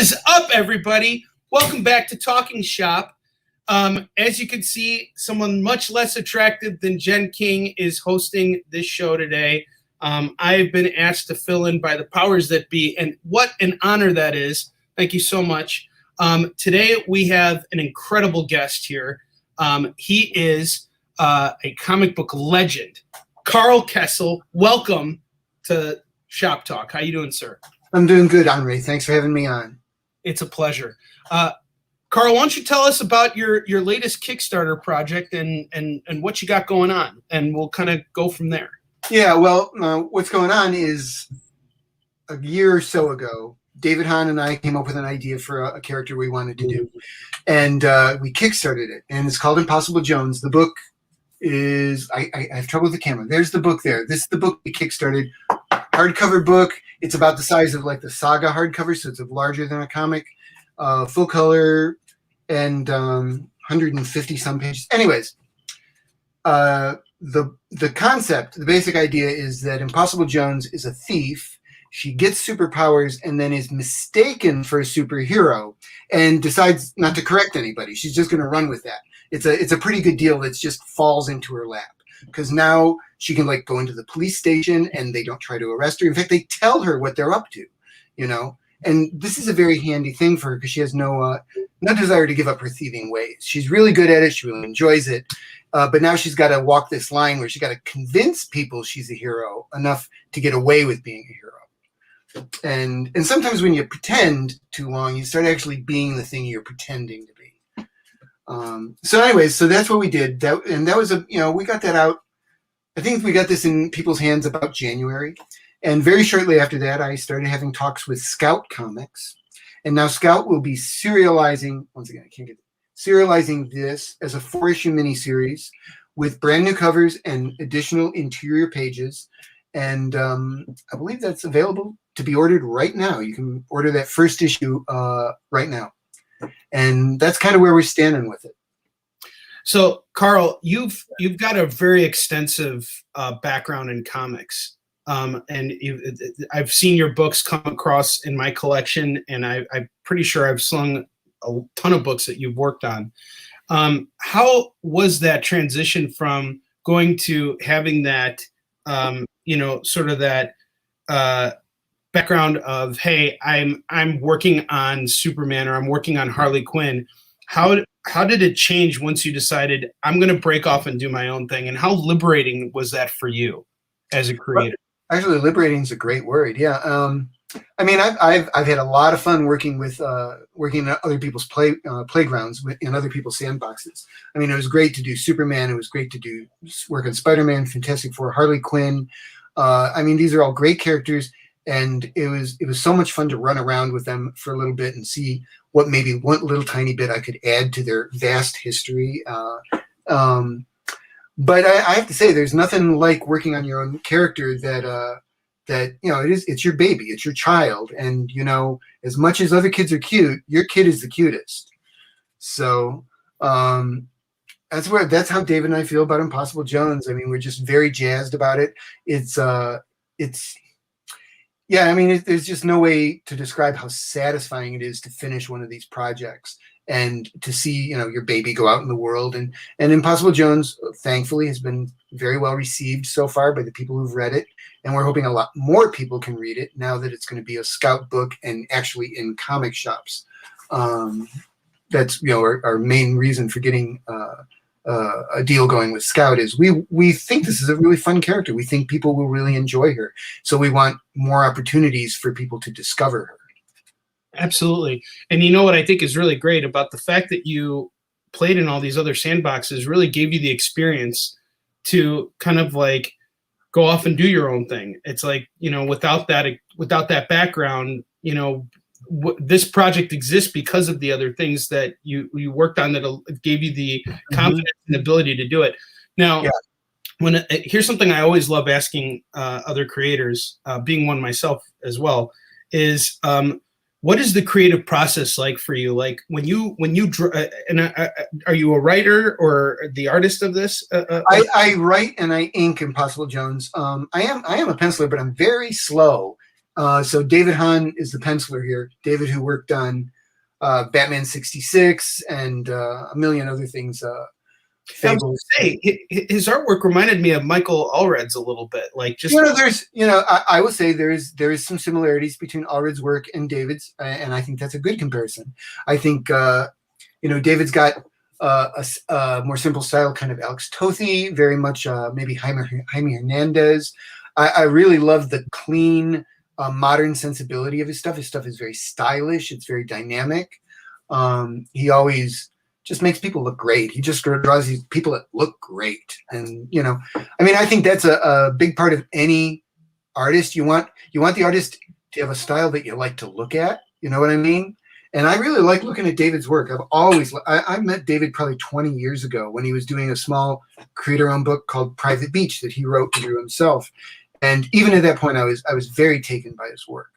is up, everybody? Welcome back to Talking Shop. As you can see, someone much less attractive than Jen King is hosting this show today. I've been asked to fill in by the powers that be, and what an honor that is. Thank you so much. Today, we have an incredible guest here. He is a comic book legend, Carl Kessel. Welcome to Shop Talk. How you doing, sir? I'm doing good, Onrie. Thanks for having me on. It's a pleasure. Carl, why don't you tell us about your latest Kickstarter project and what you got going on, and we'll kind of go from there. Yeah, well, what's going on is a year or so ago, David Hahn and I came up with an idea for a character we wanted to do, and we Kickstarted it, and it's called Impossible Jones. The book is, I have trouble with the camera. There's the book there. This is the book we Kickstarted. Hardcover book. It's about the size of like the Saga hardcover, so it's larger than a comic. Full color and 150 some pages. Anyways, the concept, the basic idea is that Impossible Jones is a thief. She gets superpowers and then is mistaken for a superhero and decides not to correct anybody. She's just going to run with that. It's a pretty good deal that just falls into her lap, because now she can like go into the police station and they don't try to arrest her. In fact, they tell her what they're up to, you know. And this is a very handy thing for her because she has no desire to give up her thieving ways. She's really good at it. She really enjoys it. But now she's got to walk this line where she's got to convince people she's a hero enough to get away with being a hero. And sometimes when you pretend too long, you start actually being the thing you're pretending to be. So anyways, so that's what we did. That was we got that out. I think we got this in people's hands about January. And very shortly after that, I started having talks with Scout Comics. And now Scout will be serializing, once again, I can't get it, serializing this as a 4-issue miniseries with brand new covers and additional interior pages. And I believe that's available to be ordered right now. You can order that first issue right now. And that's kind of where we're standing with it. So, Carl, you've got a very extensive background in comics. And I've seen your books come across in my collection, and I'm pretty sure I've slung a ton of books that you've worked on. How was that transition from going to having that, sort of that background of, hey, I'm working on Superman or I'm working on Harley Quinn? How did it change once you decided I'm going to break off and do my own thing? And how liberating was that for you as a creator? Actually, liberating is a great word. Yeah. I mean, I've had a lot of fun working in other people's playgrounds, in other people's sandboxes. I mean, it was great to do Superman. It was great to work on Spider-Man, Fantastic Four, Harley Quinn. I mean, these are all great characters, and it was so much fun to run around with them for a little bit and see what maybe one little tiny bit I could add to their vast history. But I have to say, there's nothing like working on your own character that it's your baby, it's your child, and as much as other kids are cute, your kid is the cutest. So that's how David and I feel about Impossible Jones. I mean, we're just very jazzed about it. There's just no way to describe how satisfying it is to finish one of these projects and to see, your baby go out in the world. And Impossible Jones, thankfully, has been very well received so far by the people who've read it. And we're hoping a lot more people can read it now that it's going to be a Scout book and actually in comic shops. That's, our main reason for getting a deal going with Scout is we think this is a really fun character. We think people will really enjoy her. So we want more opportunities for people to discover her. Absolutely. And you know what I think is really great about the fact that you played in all these other sandboxes really gave you the experience to kind of like go off and do your own thing. It's like, without that background, this project exists because of the other things that you worked on that gave you the confidence and ability to do it. Now, here's something I always love asking other creators, being one myself as well, is what is the creative process like for you? Like when you are you a writer or the artist of this? I write and I ink Impossible Jones. I am a penciler, but I'm very slow. So David Hahn is the penciler here. David, who worked on Batman 66 and a million other things. I was gonna say his artwork reminded me of Michael Allred's a little bit, like just there's I will say there is some similarities between Allred's work and David's, and I think that's a good comparison. I think David's got a more simple style, kind of Alex Tothi, very much maybe Jaime Hernandez. I really love the clean, modern sensibility of his stuff. His stuff is very stylish. It's very dynamic. He always just makes people look great. He just draws these people that look great. And, I think that's a big part of any artist. You want the artist to have a style that you like to look at. You know what I mean? And I really like looking at David's work. I met David probably 20 years ago when he was doing a small creator-owned book called Private Beach that he wrote and drew himself. And even at that point, I was very taken by his work,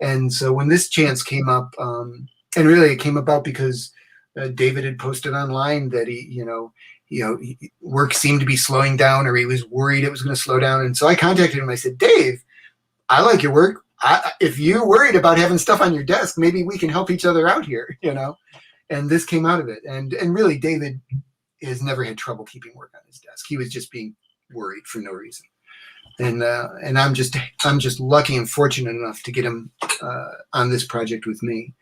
And so when this chance came up, and really it came about because David had posted online that work seemed to be slowing down, or he was worried it was going to slow down. And so I contacted him. I said, Dave, I like your work. If you're worried about having stuff on your desk, maybe we can help each other out here, And this came out of it. And really, David has never had trouble keeping work on his desk. He was just being worried for no reason. And I'm just lucky and fortunate enough to get him on this project with me.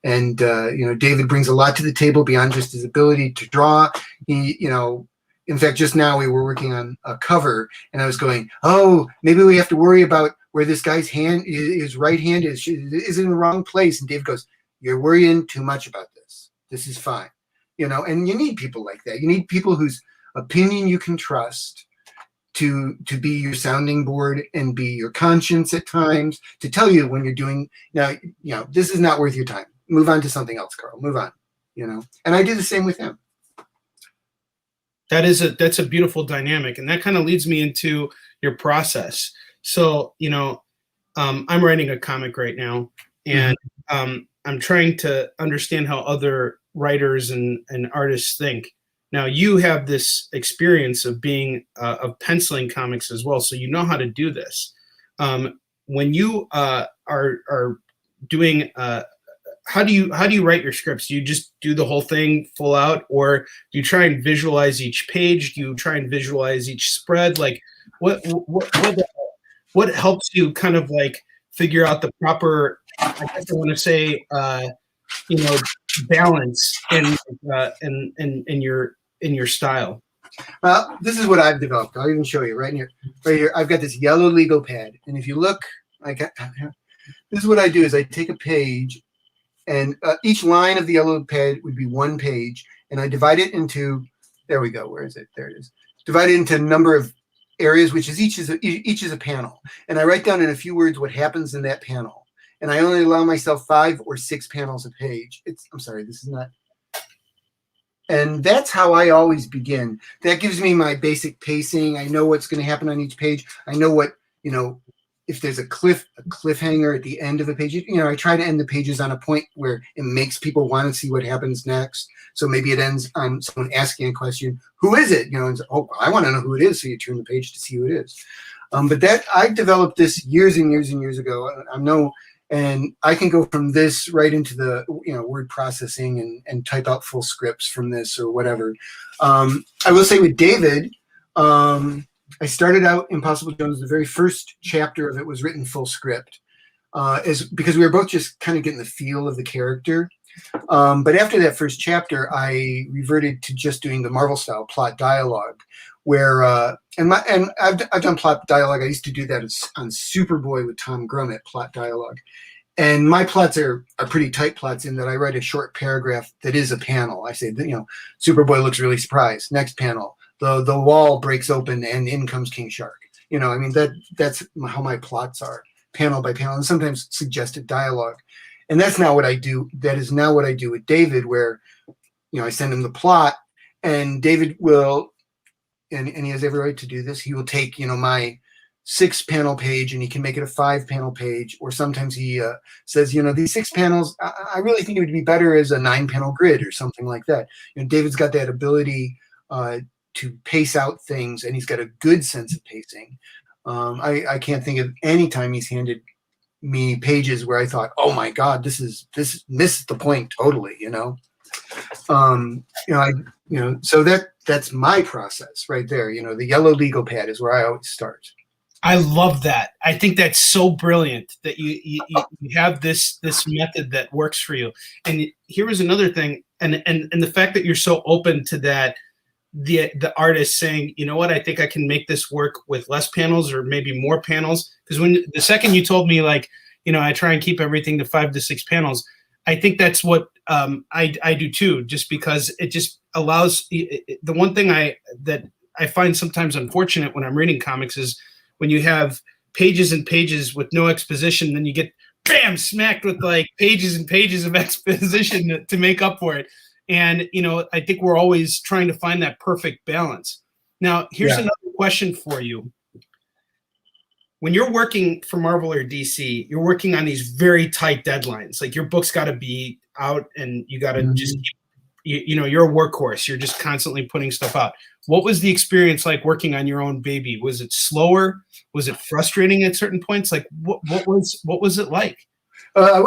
And David brings a lot to the table beyond just his ability to draw. In fact, just now we were working on a cover, and I was going, oh, maybe we have to worry about where this guy's hand, his right hand is in the wrong place. And Dave goes, you're worrying too much about this. This is fine. And you need people like that. You need people whose opinion you can trust to be your sounding board and be your conscience at times, to tell you when you're doing, this is not worth your time. Move on to something else, Carl. Move on. And I do the same with him. That's a beautiful dynamic, and that kind of leads me into your process. So, I'm writing a comic right now, and I'm trying to understand how other writers and artists think. Now, you have this experience of being of penciling comics as well, so you know how to do this. When you are doing, how do you write your scripts? Do you just do the whole thing full out, or do you try and visualize each page? Do you try and visualize each spread? Like, what helps you kind of like figure out the proper, I guess I want to say, balance in your style? Well, this is what I've developed. I'll even show you right here. Right here, I've got this yellow Lego pad, and if you look, this is what I do: is I take a page, and each line of the yellow pad would be one page, and I divide it into. There we go. Where is it? There it is. Divide it into a number of areas, which is each is a panel, and I write down in a few words what happens in that panel. And I only allow myself 5 or 6 panels a page. I'm sorry, this is not. And that's how I always begin. That gives me my basic pacing. I know what's going to happen on each page. I know what, if there's a cliffhanger at the end of a page, I try to end the pages on a point where it makes people want to see what happens next. So maybe it ends on someone asking a question, who is it? And I want to know who it is. So you turn the page to see who it is. But that I developed this years and years and years ago. And I can go from this right into the word processing and type out full scripts from this or whatever. I will say with David, I started out Impossible Jones. The very first chapter of it was written full script, because we were both just kind of getting the feel of the character. But after that first chapter, I reverted to just doing the Marvel style plot dialogue, where and I've done plot dialogue. I used to do that on Superboy with Tom Grummett, plot dialogue. And my plots are pretty tight plots in that I write a short paragraph that is a panel. I say, Superboy looks really surprised. Next panel, the wall breaks open and in comes King Shark. That's how my plots are, panel by panel, and sometimes suggested dialogue. And that's not what I do. That is now what I do with David, where I send him the plot, and David will. And he has every right to do this. He will take, my 6-panel page, and he can make it a 5-panel page. Or sometimes he says, these 6 panels, I really think it would be better as a 9-panel grid or something like that. David's got that ability to pace out things, and he's got a good sense of pacing. I can't think of any time he's handed me pages where I thought, oh my God, this missed the point totally, you know? So that's my process right there. You know, the yellow legal pad is where I always start. I love that. I think that's so brilliant that you have this method that works for you. And here was another thing, and the fact that you're so open to that, the artist saying, you know what, I think I can make this work with less panels or maybe more panels. Because when the second you told me, like, you know, I try and keep everything to 5 to 6 panels, I think that's what I do too, just because it just allows the one thing that I find sometimes unfortunate when I'm reading comics is when you have pages and pages with no exposition, then you get bam smacked with like pages and pages of exposition to make up for it. And you know, I think we're always trying to find that perfect balance. Now, here's another question for you. When you're working for Marvel or DC, you're working on these very tight deadlines. Like your book's got to be out, and you got to just keep, you know, you're a workhorse. You're just constantly putting stuff out. What was the experience like working on your own baby? Was it slower? Was it frustrating at certain points? Like what was it like? I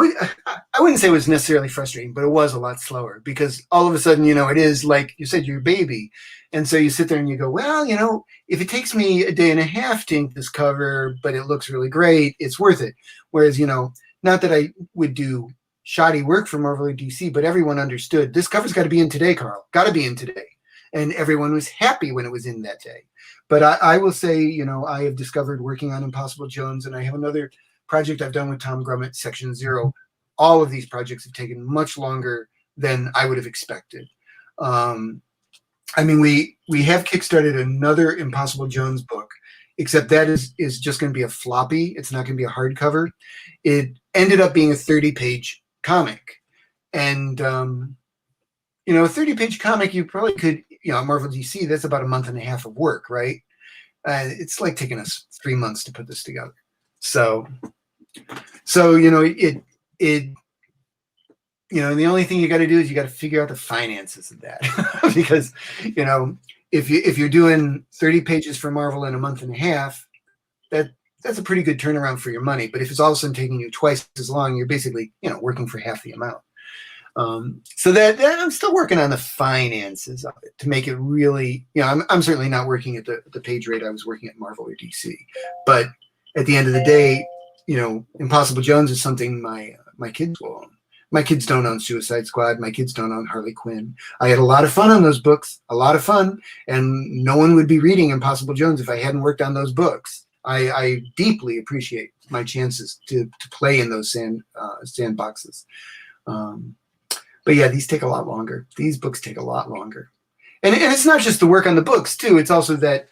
wouldn't say it was necessarily frustrating, but it was a lot slower because all of a sudden, you know, it is like you said, your baby. And so you sit there and you go, well, you know, if it takes me a day and a half to ink this cover, but it looks really great, it's worth it. Whereas, you know, not that I would do shoddy work for Marvel or DC, but everyone understood this cover's got to be in today, Carl, got to be in today. And everyone was happy when it was in that day. But I will say, you know, I have discovered working on Impossible Jones, and I have another project I've done with Tom Grummett, Section Zero. All of these projects have taken much longer than I would have expected. I mean, we have kickstarted another Impossible Jones book, except that is just going to be a floppy. It's not going to be a hardcover. It ended up being a 30-page comic. And, you know, a 30-page comic, you probably could, you know, Marvel DC, that's about a month and a half of work, right? It's like taking us 3 months to put this together. So you know, it you know, and the only thing you got to do is you got to figure out the finances of that because, you know, if you're doing 30 pages for Marvel in a month and a half, that's a pretty good turnaround for your money. But if it's all of a sudden taking you twice as long, you're basically, you know, working for half the amount. So that I'm still working on the finances of it to make it really, you know, I'm certainly not working at the page rate I was working at Marvel or DC, but at the end of the day, you know, Impossible Jones is something my kids will own. My kids don't own Suicide Squad. My kids don't own Harley Quinn. I had a lot of fun on those books, a lot of fun, and no one would be reading Impossible Jones if I hadn't worked on those books. I deeply appreciate my chances to play in those sandboxes. But yeah, these take a lot longer. These books take a lot longer. And it's not just the work on the books, too. It's also that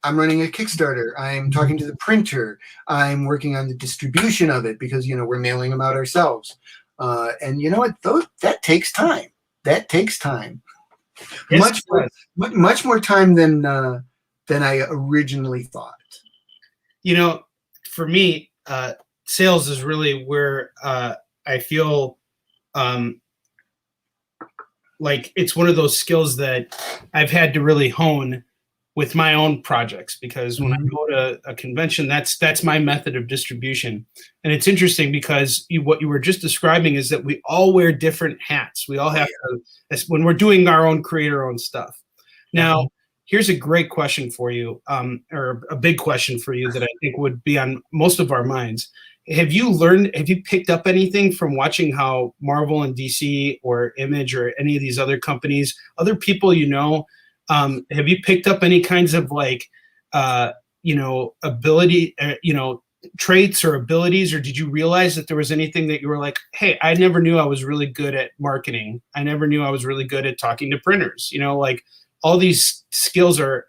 I'm running a Kickstarter. I'm talking to the printer. I'm working on the distribution of it because, you know, we're mailing them out ourselves. And you know what? That takes time. That takes time. Yes, much more time than I originally thought. You know, for me, sales is really where I feel like it's one of those skills that I've had to really hone with my own projects, because when I go to a convention, that's my method of distribution. And it's interesting because what you were just describing is that we all wear different hats. We all have to, when we're doing our own, create our own stuff. Now, here's a great question for you, or a big question for you that I think would be on most of our minds. Have you picked up anything from watching how Marvel and DC or Image or any of these other companies, other people you know, have you picked up any kinds of like, you know, ability, you know, traits or abilities, or did you realize that there was anything that you were like, hey, I never knew I was really good at marketing. I never knew I was really good at talking to printers, you know, like all these skills are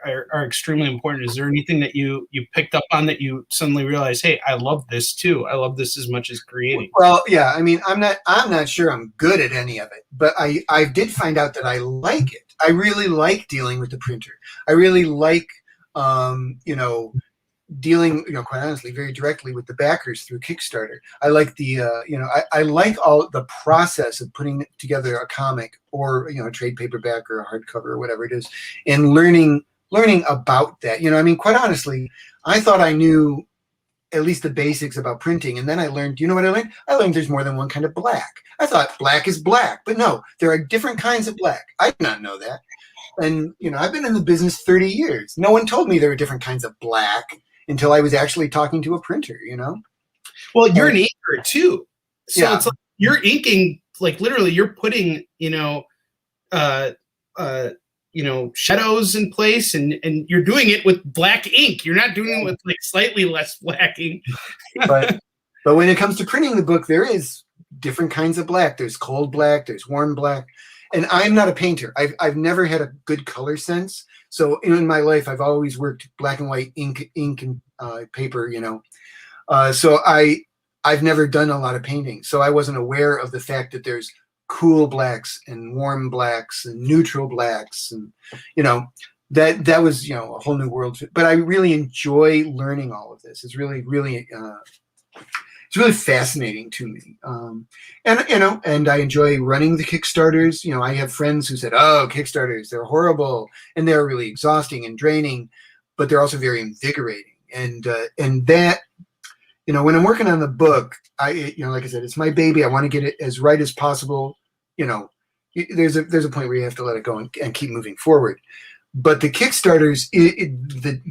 extremely important. Is there anything that you picked up on that you suddenly realized, hey, I love this too. I love this as much as creating? Well, yeah, I mean, I'm not sure I'm good at any of it, but I did find out that I like it. I really like dealing with the printer. I really like, you know, dealing, you know, quite honestly, very directly with the backers through Kickstarter. I like the, you know, I like all the process of putting together a comic or, you know, a trade paperback or a hardcover or whatever it is, and learning learning about that. I mean, quite honestly, I thought I knew at least the basics about printing, and then I learned. You know what I learned? I learned there's more than one kind of black. I thought black is black, but no, there are different kinds of black. I did not know that. And I've been in the business 30 years. No one told me there were different kinds of black until I was actually talking to a printer. Well, you're an inker too, so Yeah. it's like you're inking, like literally, you're putting shadows in place, and you're doing it with black ink. You're not doing it with like slightly less black ink. but when it comes to printing the book, there is different kinds of black. There's cold black, there's warm black. And I'm not a painter. I've never had a good color sense. So in my life, I've always worked black and white ink and paper, So I've never done a lot of painting. So I wasn't aware of the fact that there's cool blacks and warm blacks and neutral blacks. And, that was, a whole new world. But I really enjoy learning all of this. It's really, really, it's really fascinating to me. And I enjoy running the Kickstarters. I have friends who said, oh, Kickstarters, they're horrible and they're really exhausting and draining, but they're also very invigorating. And that, when I'm working on the book, like I said, it's my baby. I want to get it as right as possible. There's a point where you have to let it go and keep moving forward. But the Kickstarters,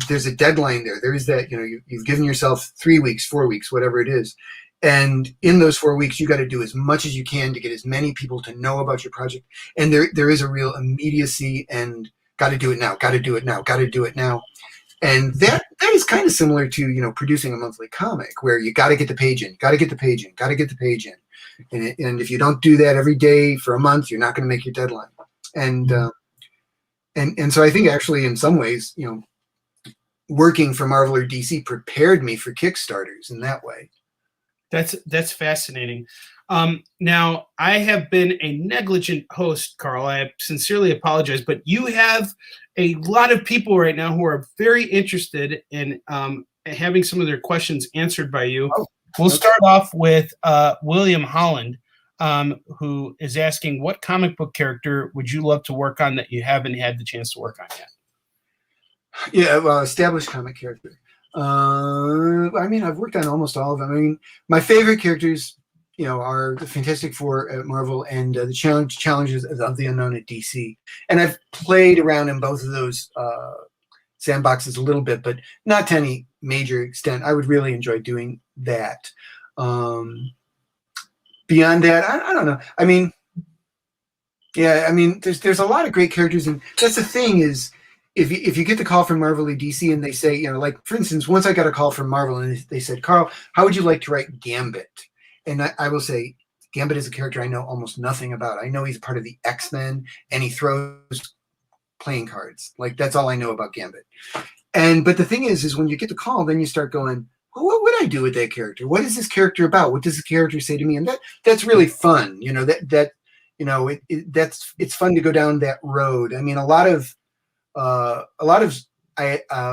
there's a deadline there. There is that, you've given yourself 3 weeks, 4 weeks, whatever it is. And in those 4 weeks, you got to do as much as you can to get as many people to know about your project. And there is a real immediacy and got to do it now, got to do it now, got to do it now. And that is kind of similar to, producing a monthly comic where you got to get the page in, got to get the page in, got to get the page in. And if you don't do that every day for a month, you're not going to make your deadline. And so I think actually in some ways, working for Marvel or DC prepared me for Kickstarters in that way. That's fascinating. Now, I have been a negligent host, Carl. I sincerely apologize, but you have a lot of people right now who are very interested in having some of their questions answered by you. Oh, we'll start off with William Holland, who is asking, what comic book character would you love to work on that you haven't had the chance to work on yet? Yeah, well, established comic character. I mean, I've worked on almost all of them. I mean, my favorite characters, are the Fantastic Four at Marvel and the challenges of the Unknown at DC. And I've played around in both of those sandboxes a little bit, but not to any major extent. I would really enjoy doing that. Beyond that, I don't know. I mean, yeah, I mean, there's a lot of great characters, and that's the thing is, if you get the call from Marvel or DC and they say, like for instance, once I got a call from Marvel and they said, Carl, how would you like to write Gambit? And I will say, Gambit is a character I know almost nothing about. I know he's part of the X-Men and he throws playing cards. Like that's all I know about Gambit. But the thing is when you get the call, then you start going, well, what would I do with that character? What is this character about? What does the character say to me? And that's really fun. It's fun to go down that road. I mean, a lot of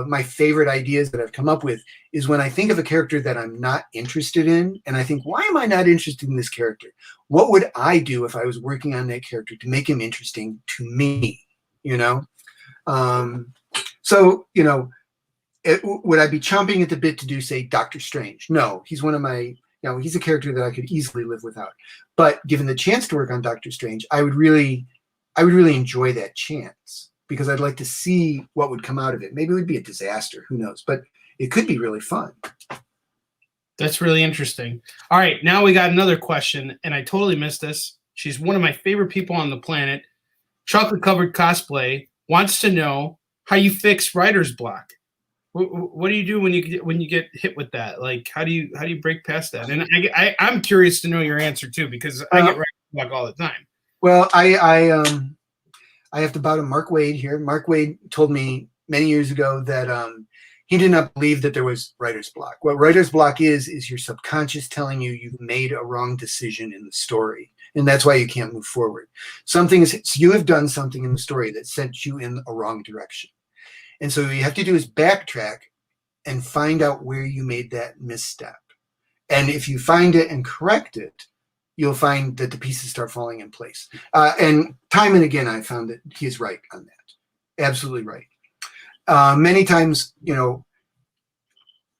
my favorite ideas that I've come up with is when I think of a character that I'm not interested in, and I think, why am I not interested in this character? What would I do if I was working on that character to make him interesting to me? Would I be chomping at the bit to do, say, Doctor Strange? No, he's one of my, he's a character that I could easily live without. But given the chance to work on Doctor Strange, I would really enjoy that chance, because I'd like to see what would come out of it. Maybe it would be a disaster, who knows? But it could be really fun. That's really interesting. All right, now we got another question, and I totally missed this. She's one of my favorite people on the planet. Chocolate Covered Cosplay wants to know how you fix writer's block. What do you do when you get hit with that? Like, how do you break past that? And I'm curious to know your answer too, because I get writer's block all the time. Well, I have to bow to Mark Waid here. Mark Waid told me many years ago that he did not believe that there was writer's block. What writer's block is your subconscious telling you you've made a wrong decision in the story, and that's why you can't move forward. You have done something in the story that sent you in a wrong direction. And so what you have to do is backtrack and find out where you made that misstep. And if you find it and correct it, you'll find that the pieces start falling in place. And time and again, I found that he is right on that. Absolutely right. Many times,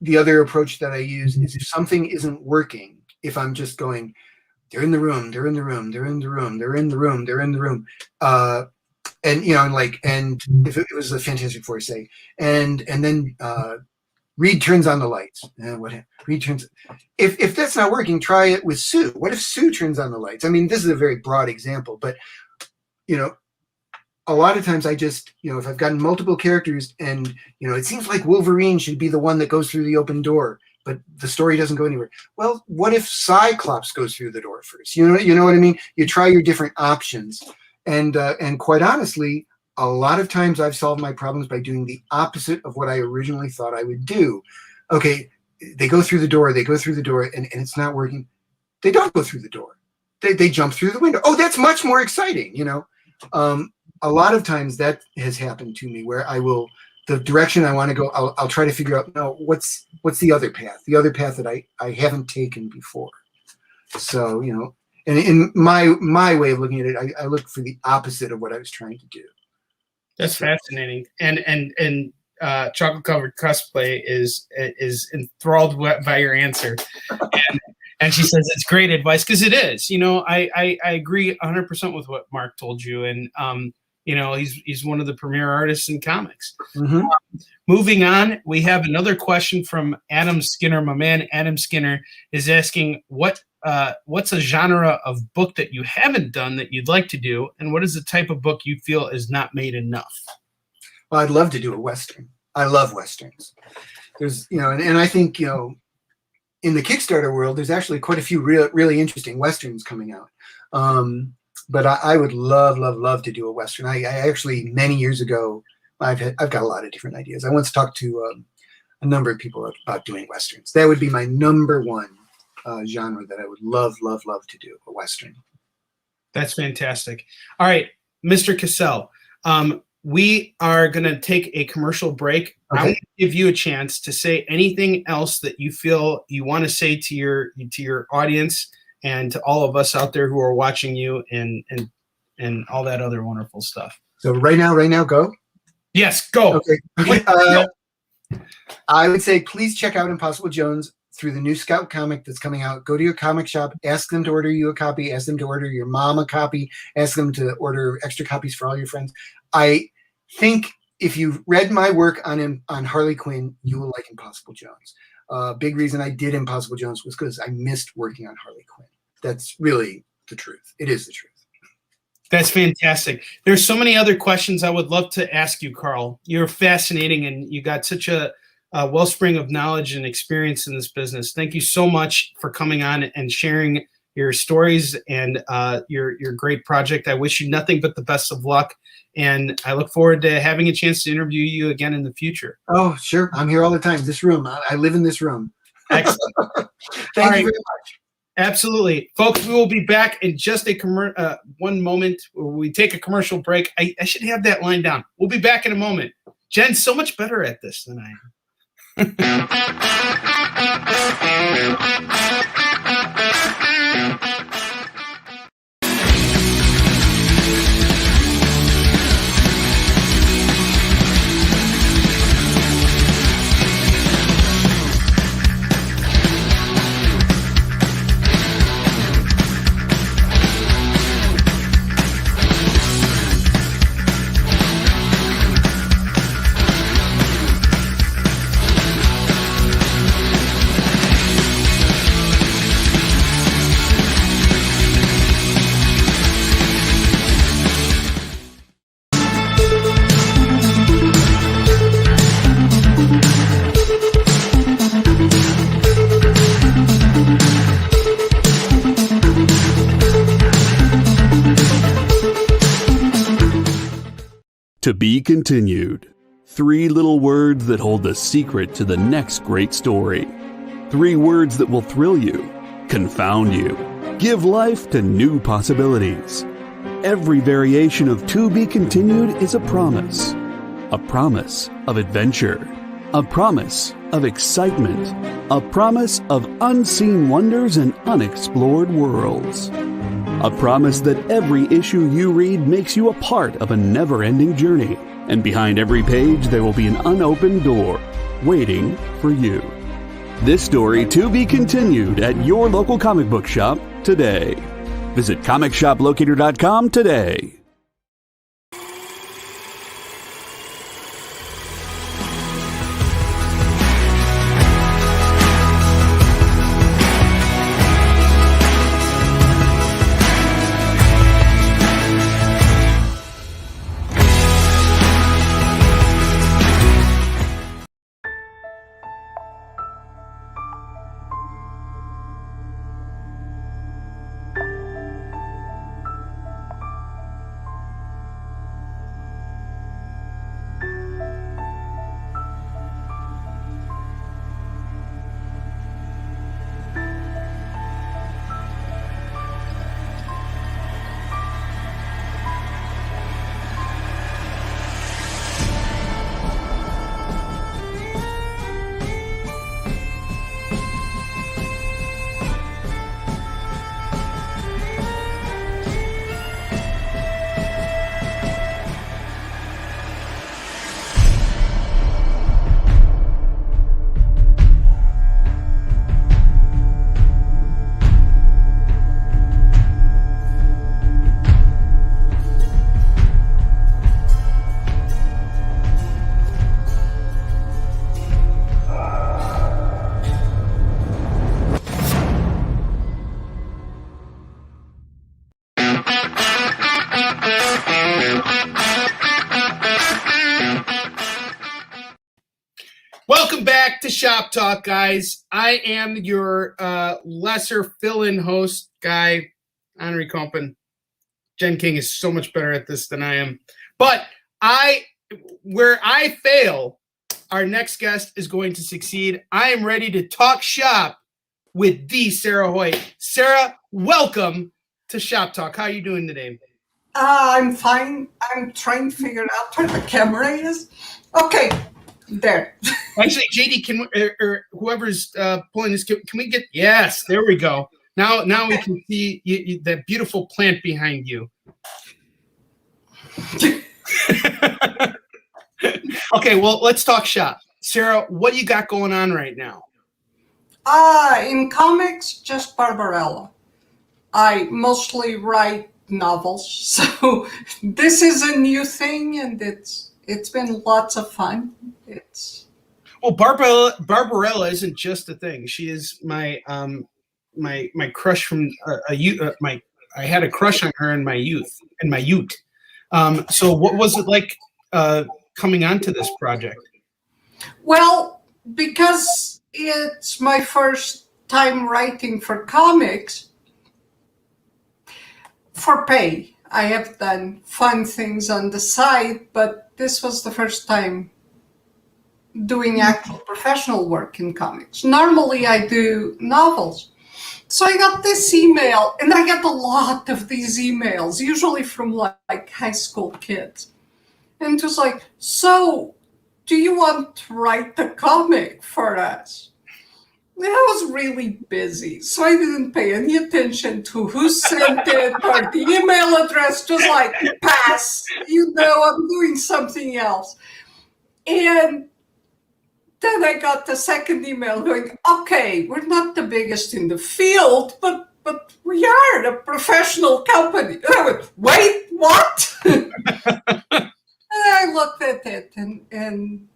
the other approach that I use is if something isn't working, if I'm just going, they're in the room, they're in the room, they're in the room, they're in the room, they're in the room. And if it was a Fantastic Four, say, and then Reed turns on the lights. Reed turns. If that's not working, try it with Sue. What if Sue turns on the lights? I mean, this is a very broad example, but a lot of times I just, if I've gotten multiple characters and, it seems like Wolverine should be the one that goes through the open door, but the story doesn't go anywhere. Well, what if Cyclops goes through the door first? You know what I mean? You try your different options. And quite honestly, a lot of times I've solved my problems by doing the opposite of what I originally thought I would do. Okay, they go through the door, and it's not working. They don't go through the door. They jump through the window. Oh, that's much more exciting, A lot of times that has happened to me where the direction I want to go, I'll try to figure out, no, what's the other path that I haven't taken before. So, and in my way of looking at it, I look for the opposite of what I was trying to do. That's fascinating. And chocolate covered cosplay is enthralled by your answer. And she says it's great advice because it is. I agree 100% with what Mark told you. And he's one of the premier artists in comics. Mm-hmm. Moving on, we have another question from Adam Skinner. My man Adam Skinner is asking what's a genre of book that you haven't done that you'd like to do, and what is the type of book you feel is not made enough? Well, I'd love to do a Western. I love Westerns. There's, and I think, in the Kickstarter world, there's actually quite a few really interesting Westerns coming out. But I would love to do a Western. I actually, many years ago, I've got a lot of different ideas. I once talked to a number of people about doing Westerns. That would be my number one genre that I would love to do, a Western. That's fantastic. All right, Mr. Cassell, we are going to take a commercial break. Okay. I want to give you a chance to say anything else that you feel you want to say to your audience and to all of us out there who are watching you and all that other wonderful stuff. So right now, go? Yes, go. Okay. I would say please check out Impossible Jones through the new Scout comic that's coming out. Go to your comic shop, ask them to order you a copy, ask them to order your mom a copy, ask them to order extra copies for all your friends. I think if you've read my work on Harley Quinn, you will like Impossible Jones. Big reason I did Impossible Jones was because I missed working on Harley Quinn. That's really the truth. It is the truth. That's fantastic. There's so many other questions I would love to ask you, Carl. You're fascinating, and you got such a wellspring of knowledge and experience in this business. Thank you so much for coming on and sharing your stories and your great project. I wish you nothing but the best of luck, and I look forward to having a chance to interview you again in the future. Oh, sure. I'm here all the time. This room. I live in this room. Excellent. Thank you very much. Absolutely. Folks, we will be back in just one moment. We take a commercial break. I should have that line down. We'll be back in a moment. Jen's so much better at this than I am. To be continued. 3 little words that hold the secret to the next great story. 3 words that will thrill you, confound you, give life to new possibilities. Every variation of To Be Continued is a promise of adventure, a promise of excitement, a promise of unseen wonders and unexplored worlds. A promise that every issue you read makes you a part of a never-ending journey, And behind every page, there will be an unopened door waiting for you. This story to be continued at your local comic book shop today. Visit comicshoplocator.com today. Welcome back to Shop Talk, guys. I am your lesser fill-in host guy, Onrie Compen. Jen King is so much better at this than I am. But where I fail, our next guest is going to succeed. I am ready to talk shop with the Sarah Hoyt. Sarah, welcome to Shop Talk. How are you doing today? I'm fine. I'm trying to figure out where the camera is. Okay, there. Actually, JD, can or whoever's pulling this, can we get? Yes, there we go. Now we can see that beautiful plant behind you. Okay, well, let's talk shop. Sarah, what do you got going on right now? In comics, just Barbarella. I mostly write novels, so this is a new thing, and it's been lots of fun. Well, Barbarella isn't just a thing. She is my my crush from I had a crush on her in my youth. So what was it like coming onto this project? Well, because it's my first time writing for comics for pay. I have done fun things on the side, but this was the first time doing actual professional work in comics. Normally I do novels. So I got this email, and I get a lot of these emails, usually from like high school kids. And it was like, so do you want to write a comic for us? And I was really busy, so I didn't pay any attention to who sent it or the email address, just like, pass, I'm doing something else. And then I got the second email going, okay, we're not the biggest in the field, but we are a professional company. And I went, wait, what? And I looked at it, and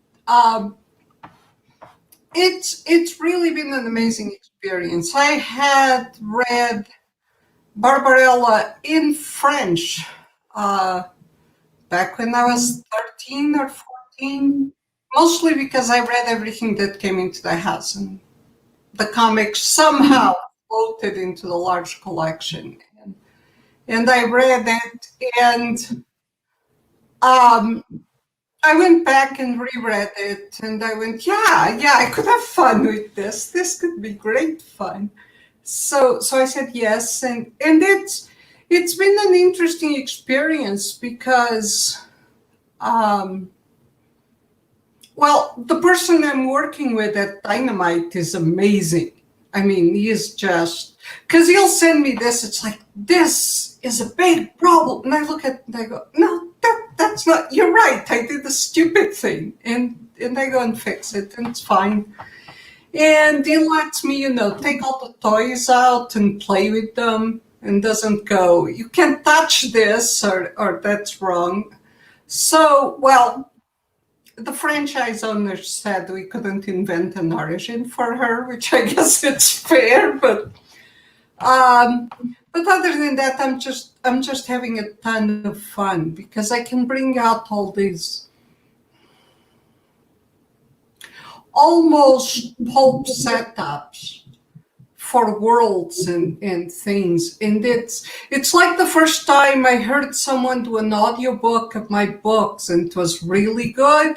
it's really been an amazing experience. I had read Barbarella in French back when I was 13 or 14. Mostly because I read everything that came into the house, and the comics somehow floated into the large collection. And I read it, and I went back and reread it, and I went, yeah, I could have fun with this. This could be great fun. So I said yes, and it's been an interesting experience because well, the person I'm working with at Dynamite is amazing. I mean, he is just, because he'll send me this, it's like, this is a big problem. And I look at it and I go, no, that's not, you're right, I did the stupid thing. And I go and fix it, and it's fine. And he lets me, take all the toys out and play with them, and doesn't go, you can't touch this, or that's wrong. So, well, the franchise owner said we couldn't invent an origin for her, which I guess it's fair, but other than that, I'm just having a ton of fun because I can bring out all these almost pulp setups for worlds and things. And it's like the first time I heard someone do an audiobook of my books, and it was really good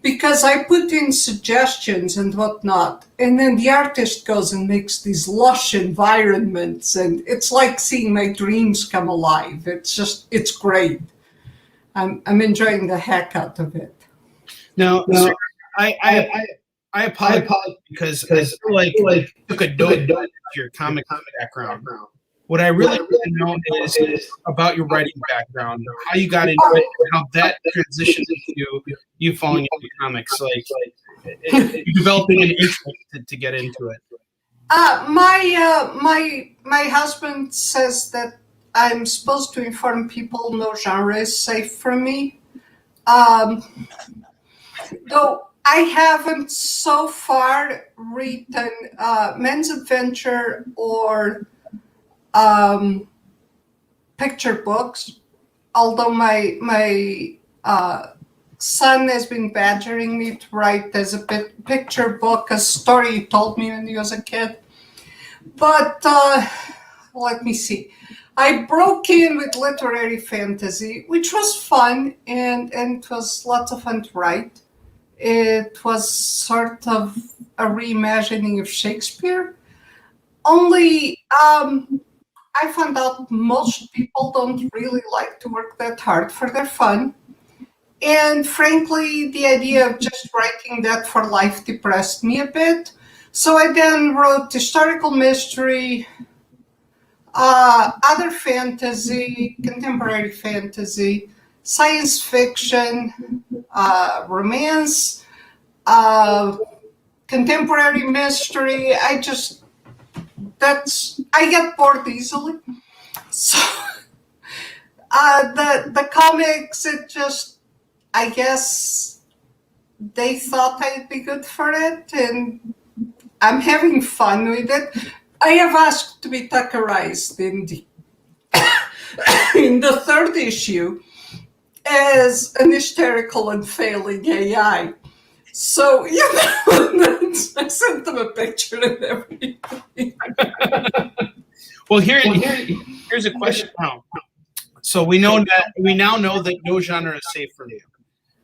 because I put in suggestions and whatnot, and then the artist goes and makes these lush environments, and it's like seeing my dreams come alive. It's great. I'm enjoying the heck out of it. Now, Sarah, I apologize because I feel like you took a note to your comic background. What I really want to know is about your writing background, how you got into it, and how that transitioned into you falling into comics, like you developing an interest to get into it. My husband says that I'm supposed to inform people no genre is safe for me. Though I haven't so far written men's adventure or picture books, although my son has been badgering me to write as a picture book, a story he told me when he was a kid. But let me see. I broke in with literary fantasy, which was fun, and it was lots of fun to write. It was sort of a reimagining of Shakespeare. Only I found out most people don't really like to work that hard for their fun. And frankly, the idea of just writing that for life depressed me a bit. So I then wrote historical mystery, other fantasy, contemporary fantasy, science fiction, romance, contemporary mystery. I get bored easily. So the comics, I guess they thought I'd be good for it, and I'm having fun with it. I have asked to be Tuckerized in the third issue as an hysterical and failing AI. So, I sent them a picture and everything. Well, here's a question now. So we now know that no genre is safe for you.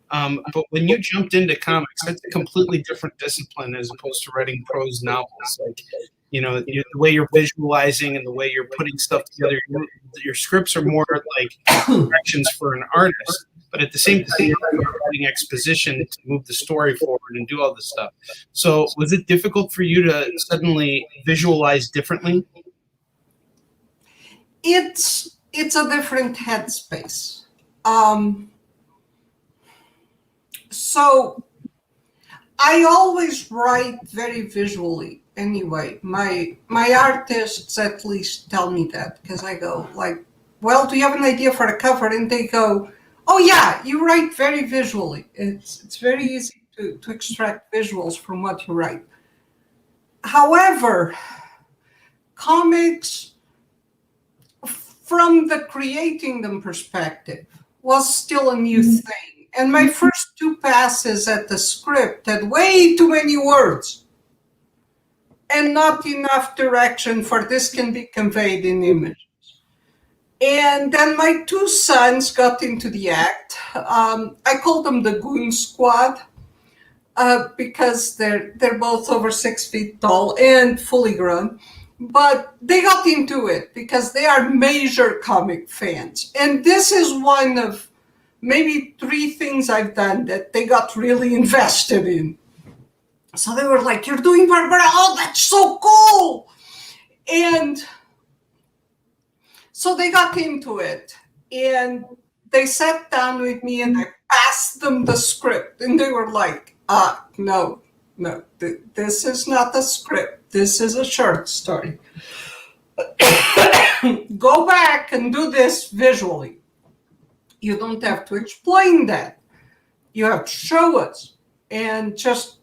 But when you jumped into comics, that's a completely different discipline as opposed to writing prose novels. Like, the way you're visualizing and the way you're putting stuff together, your scripts are more like directions for an artist. But at the same time, you're writing exposition to move the story forward and do all this stuff. So was it difficult for you to suddenly visualize differently? It's a different headspace. So I always write very visually anyway. My artists at least tell me that, because I go like, well, do you have an idea for a cover? And they go, oh yeah, you write very visually. It's very easy to extract visuals from what you write. However, comics, from the creating them perspective, was still a new thing. And my first two passes at the script had way too many words and not enough direction for this can be conveyed in images. And then my two sons got into the act. I call them the Goon Squad because they're both over 6 feet tall and fully grown. But they got into it because they are major comic fans. And this is one of maybe 3 things I've done that they got really invested in. So they were like, you're doing Barbara, oh, that's so cool. And so they got into it. And they sat down with me and I passed them the script, and they were like, no, this is not a script. This is a short story. Go back and do this visually. You don't have to explain that. You have to show us, and just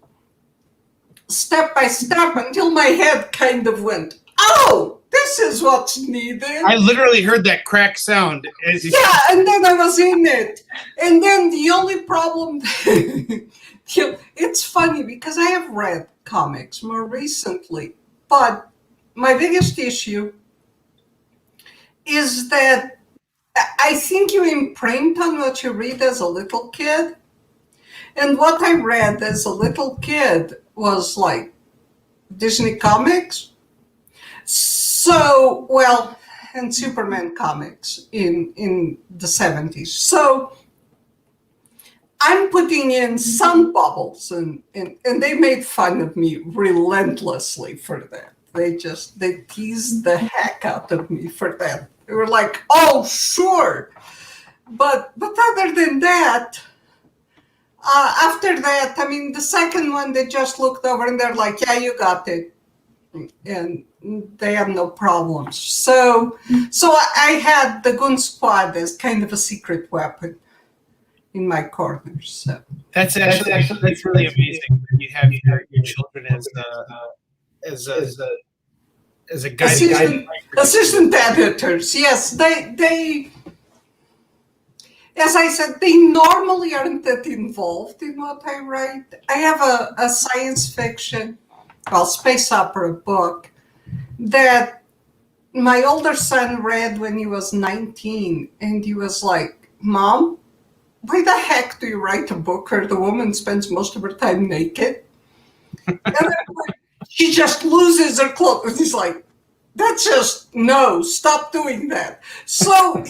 step by step until my head kind of went, oh, this is what's needed. I literally heard that crack sound as you Yeah, and then I was in it. And then the only problem, it's funny because I have read comics more recently, but my biggest issue is that I think you imprint on what you read as a little kid. And what I read as a little kid was like Disney comics. So, well, and Superman comics in the 70s. So I'm putting in some bubbles, and they made fun of me relentlessly for that. They teased the heck out of me for that. They were like, oh, sure. But other than that, after that, I mean, the second one, they just looked over and they're like, yeah, you got it. And they have no problems. So I had the Goon Squad as kind of a secret weapon in my corner. So that's really amazing that you have your children as a guiding assistant editors. Yes, they as I said, they normally aren't that involved in what I write. I have a science fiction, space opera book that my older son read when he was 19, and he was like, Mom, why the heck do you write a book where the woman spends most of her time naked? And she just loses her clothes. And he's like, that's just, no, stop doing that. So,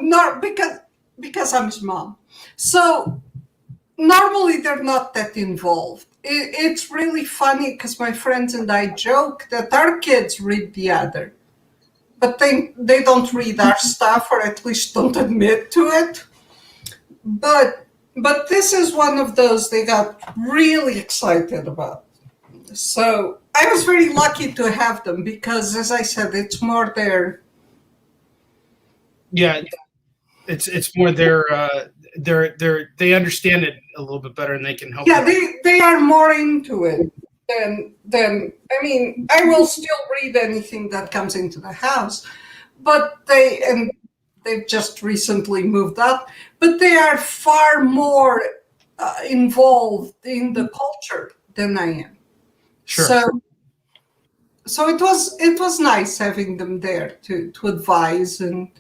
not because I'm his mom. So normally they're not that involved. It's really funny because my friends and I joke that our kids read the other, but they don't read our stuff, or at least don't admit to it. But this is one of those they got really excited about. So I was very lucky to have them because, as I said, it's more their. Yeah, it's more their they understand it a little bit better and they can help. Yeah, they are more into it than I mean, I will still read anything that comes into the house, but they've just recently moved up, but they are far more involved in the culture than I am. Sure. So it was nice having them there to advise and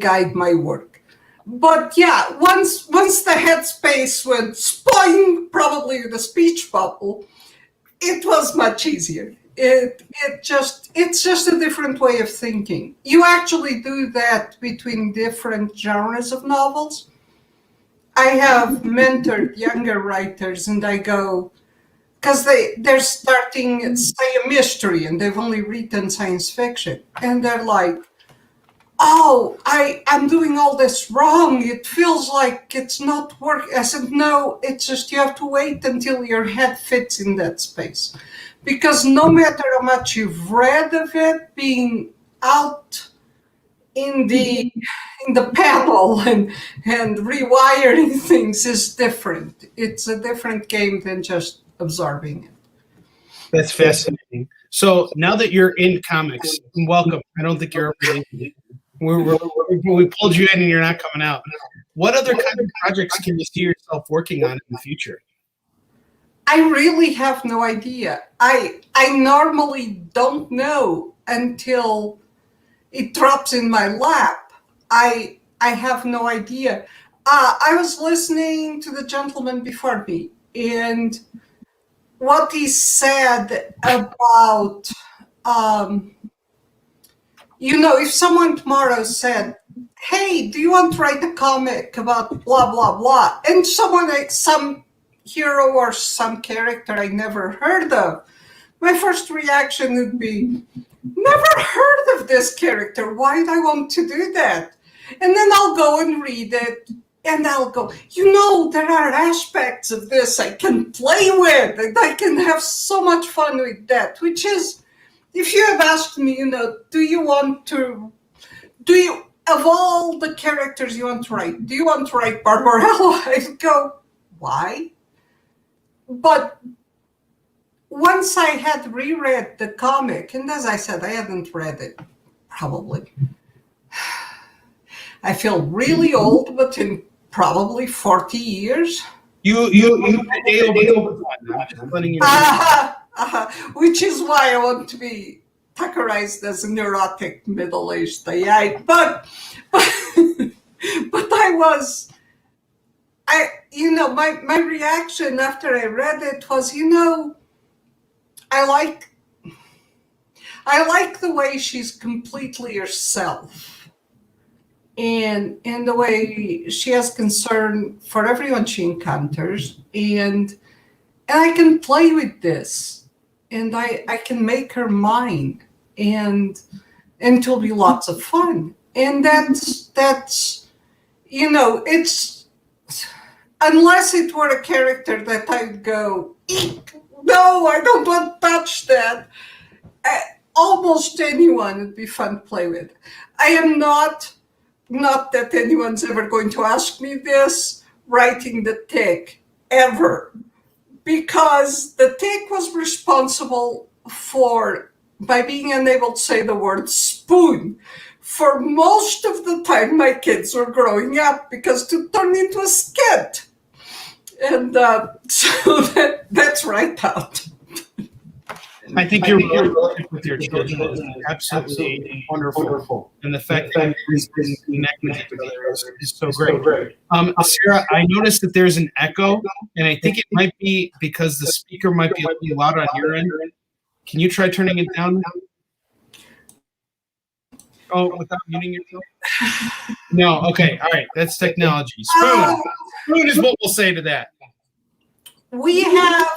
guide my work. But yeah, once the headspace went spoing, probably the speech bubble, it was much easier. It's just a different way of thinking. You actually do that between different genres of novels. I have mentored younger writers, and I go, because they're starting, say, a mystery, and they've only written science fiction, and they're like, oh, I'm doing all this wrong. It feels like it's not working. I said, no, it's just you have to wait until your head fits in that space. Because no matter how much you've read of it, being out in the panel and rewiring things is different. It's a different game than just absorbing it. That's fascinating. So now that you're in comics, welcome. I don't think you're ever leaving. We pulled you in and you're not coming out. What other kind of projects can you see yourself working on in the future? I really have no idea. I normally don't know until it drops in my lap. I have no idea. I was listening to the gentleman before me, and what he said about if someone tomorrow said, hey, do you want to write a comic about blah, blah, blah? And someone, like some hero or some character I never heard of, my first reaction would be, never heard of this character. Why do I want to do that? And then I'll go and read it, and I'll go, there are aspects of this I can play with, and I can have so much fun with that, which is, if you have asked me, of all the characters you want to write, do you want to write Barbarella? I go, why? But once I had reread the comic, and as I said, I hadn't read it probably. I feel really old, but in probably 40 years. You Which is why I want to be Tuckerized as a neurotic middle-aged AI. But my reaction after I read it was, I like the way she's completely herself, and the way she has concern for everyone she encounters, and I can play with this, and I can make her mine, and it'll be lots of fun. And that's it's, unless it were a character that I'd go, eek, no, I don't want to touch that. Almost anyone would be fun to play with. I am not that anyone's ever going to ask me this, writing the Tick, ever. Because the Tick was responsible for, by being unable to say the word spoon, for most of the time my kids were growing up, because to turn into a skit. And so that's right out. I think your relationship with your children is absolutely wonderful. And the fact that you connect with each other is so great. Sarah, I noticed that there's an echo, and I think it might be because the speaker might be a little loud on your end. Can you try turning it down? Oh, without muting yourself? No, okay, all right, that's technology. Spoon is what we'll say to that. We have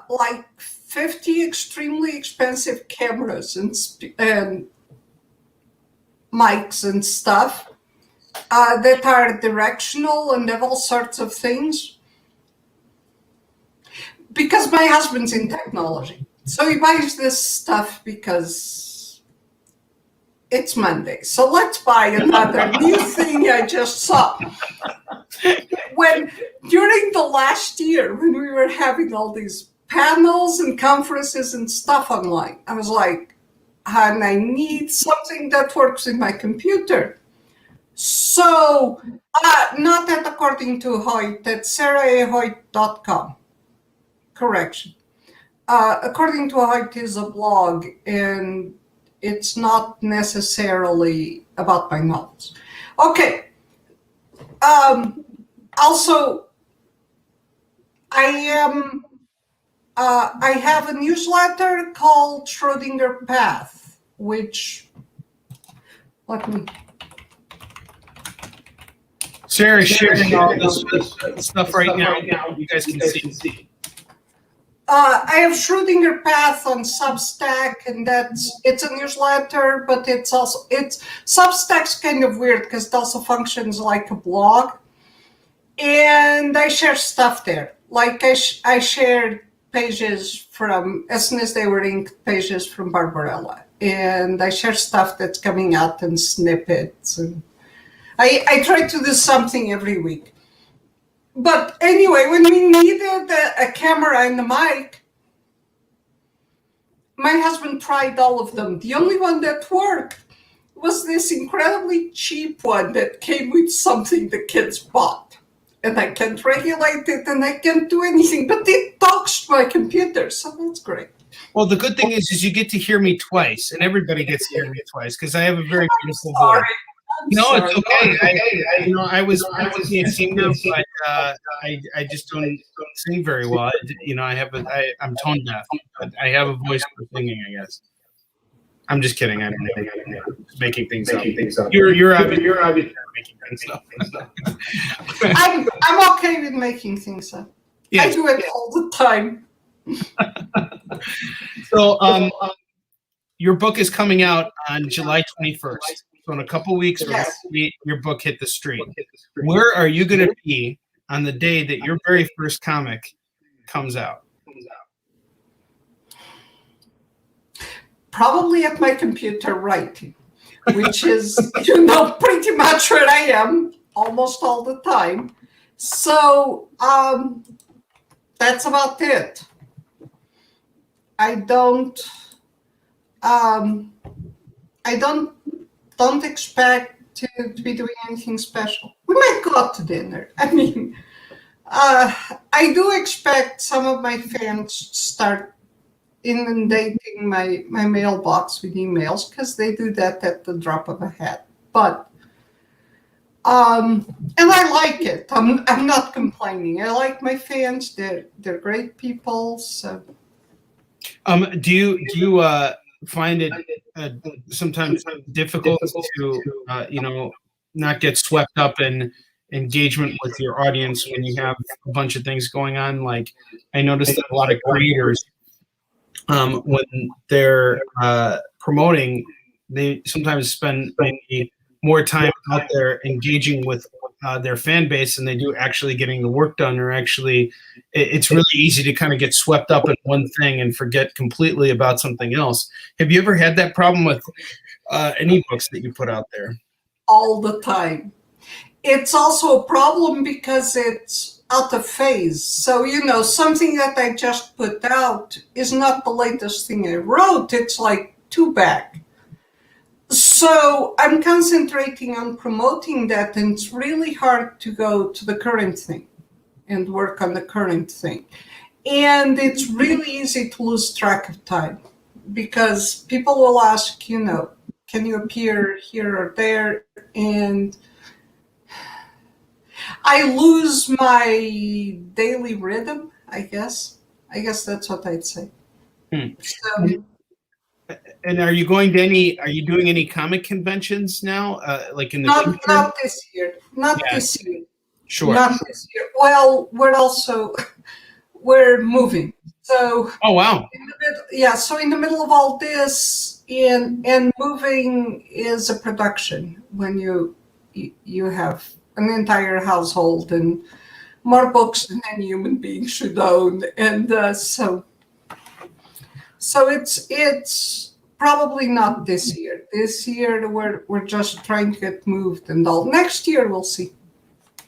like 50 extremely expensive cameras and mics and stuff that are directional and have all sorts of things. Because my husband's in technology. So he buys this stuff because it's Monday. So let's buy another new thing I just saw. During the last year, when we were having all these panels and conferences and stuff online, I was like, and I need something that works in my computer. So, not at According to Hoyt, at sarahahoyt.com. Correction. According to Hoyt is a blog, and it's not necessarily about my novels. Okay. Also, I have a newsletter called Schrodinger Path, which, Sarah's sharing all this stuff right now. You guys can see. I have Schrodinger Path on Substack, and it's a newsletter, but Substack's kind of weird because it also functions like a blog. And I share stuff there. Like I shared pages from, as soon as they were inked, pages from Barbarella. And I share stuff that's coming out and snippets. And I try to do something every week. But anyway, when we needed a camera and a mic, my husband tried all of them. The only one that worked was this incredibly cheap one that came with something the kids bought. And I can't regulate it, and I can't do anything, but it talks to my computer, so that's great. Well, the good thing is you get to hear me twice, and everybody gets to hear me twice because I have a very beautiful voice. It's okay. I was a singer, but I just don't sing very well. I'm tone deaf, but I have a voice for singing, I guess. I'm just kidding. I don't know. Making things up. You're obviously making things up. I'm okay with making things up. Yes. I do it all the time. So your book is coming out on July 21st. So in a couple weeks, Yes. your book hit the street. Where are you going to be on the day that your very first comic comes out? Probably at my computer writing, which is, pretty much where I am almost all the time. So that's about it. I don't expect to be doing anything special. We might go out to dinner. I mean, I do expect some of my fans to start inundating my mailbox with emails, because they do that at the drop of a hat. But and I like it. I'm not complaining. I like my fans. They're great people. So Do you find it sometimes difficult to not get swept up in engagement with your audience when you have a bunch of things going on? Like, I noticed that a lot of creators, when they're promoting, they sometimes spend maybe more time out there engaging with their fan base than they do actually getting the work done, or actually it's really easy to kind of get swept up in one thing and forget completely about something else. Have you ever had that problem with any books that you put out there? all the time. It's also a problem because it's out of phase. So, something that I just put out is not the latest thing I wrote. It's like 2 back. So I'm concentrating on promoting that, and it's really hard to go to the current thing and work on the current thing. And it's really easy to lose track of time, because people will ask, can you appear here or there? And I lose my daily rhythm, I guess. I guess that's what I'd say. So, And are you doing any comic conventions now? Like in the future? not this year. Not Yeah. this year. Sure. Not this year. Well, we're moving. So Oh, wow. so in the middle of all this, and moving is a production when you have an entire household and more books than any human being should own, and so it's probably not this year. This year we're just trying to get moved and all. Next year we'll see.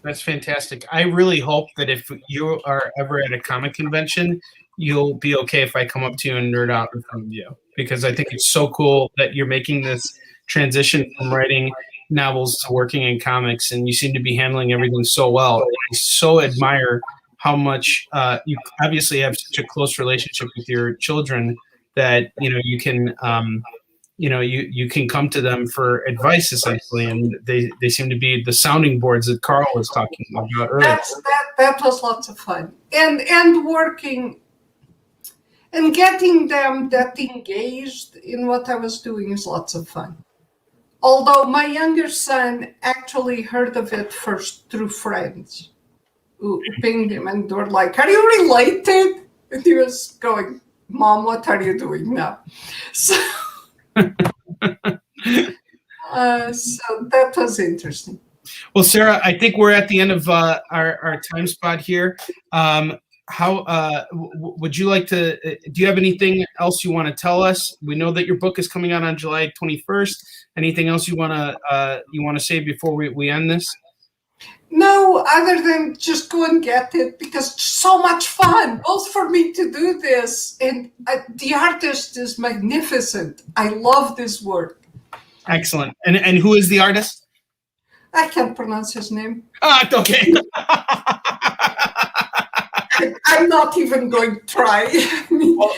That's fantastic. I really hope that if you are ever at a comic convention, you'll be okay if I come up to you and nerd out in front of you, because I think it's so cool that you're making this transition from writing novels to working in comics, and you seem to be handling everything so well. And I so admire how much you obviously have such a close relationship with your children that you can you can come to them for advice, essentially, and they seem to be the sounding boards that Carl was talking about earlier. That was lots of fun, and working and getting them that engaged in what I was doing is lots of fun. Although my younger son actually heard of it first through friends who pinged him, and they were like, "Are you related?" And he was going, "Mom, what are you doing now?" So, so that was interesting. Well, Sarah, I think we're at the end of our time spot here. How would you like to? Do you have anything else you want to tell us? We know that your book is coming out on July 21st. Anything else you want to say before we end this? No, other than just go and get it, because it's so much fun, both for me to do this, and the artist is magnificent. I love this work. Excellent. And who is the artist? I can't pronounce his name. Okay. I'm not even going to try. Well,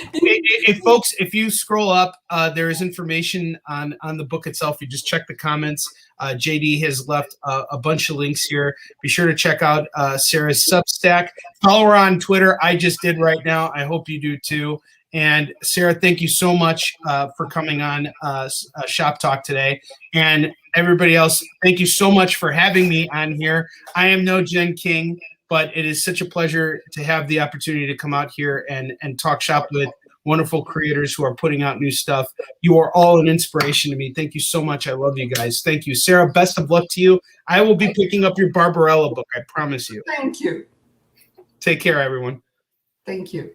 folks, if you scroll up, there is information on the book itself. You just check the comments. JD has left a bunch of links here. Be sure to check out Sarah's Substack. Follow her on Twitter. I just did right now. I hope you do too. And Sarah, thank you so much for coming on Shop Talk today. And everybody else, thank you so much for having me on here. I am no Jen King, but it is such a pleasure to have the opportunity to come out here and talk shop wonderful creators who are putting out new stuff. You are all an inspiration to me. Thank you so much. I love you guys. Thank you. Sarah, best of luck to you. I will be picking up your Barbarella book. I promise you. Thank you. Take care, everyone. Thank you.